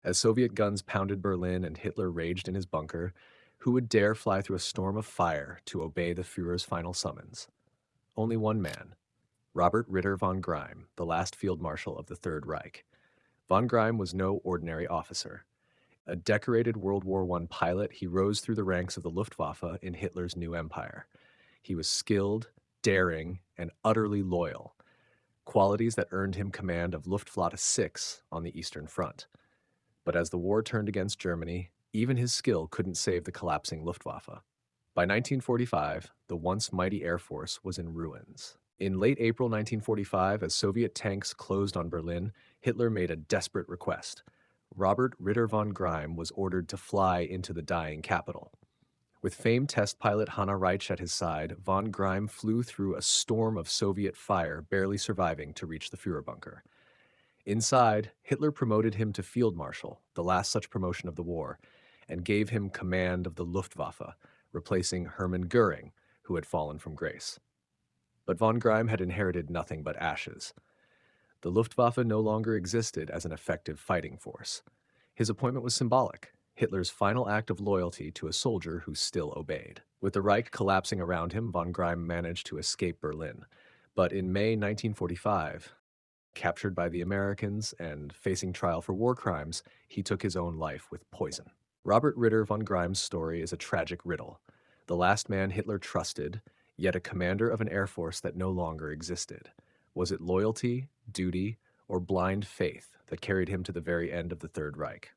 As Soviet guns pounded Berlin and Hitler raged in his bunker, who would dare fly through a storm of fire to obey the Führer's final summons? Only one man, Robert Ritter von Greim, the last Field Marshal of the Third Reich. Von Greim was no ordinary officer. A decorated World War I pilot, he rose through the ranks of the Luftwaffe in Hitler's new empire. He was skilled, daring, and utterly loyal, qualities that earned him command of Luftflotte 6 on the Eastern Front. But as the war turned against Germany, even his skill couldn't save the collapsing Luftwaffe. By 1945, the once mighty Air Force was in ruins. In late April 1945, as Soviet tanks closed on Berlin, Hitler made a desperate request. Robert Ritter von Greim was ordered to fly into the dying capital. With famed test pilot Hanna Reitsch at his side, von Greim flew through a storm of Soviet fire, barely surviving to reach the Führer bunker. Inside, Hitler promoted him to Field Marshal, the last such promotion of the war, and gave him command of the Luftwaffe, replacing Hermann Göring, who had fallen from grace. But von Greim had inherited nothing but ashes. The Luftwaffe no longer existed as an effective fighting force. His appointment was symbolic, Hitler's final act of loyalty to a soldier who still obeyed. With the Reich collapsing around him, von Greim managed to escape Berlin. But in May 1945, captured by the Americans and facing trial for war crimes, he took his own life with poison. Robert Ritter von Greim's story is a tragic riddle. The last man Hitler trusted, yet a commander of an air force that no longer existed. Was it loyalty, duty, or blind faith that carried him to the very end of the Third Reich?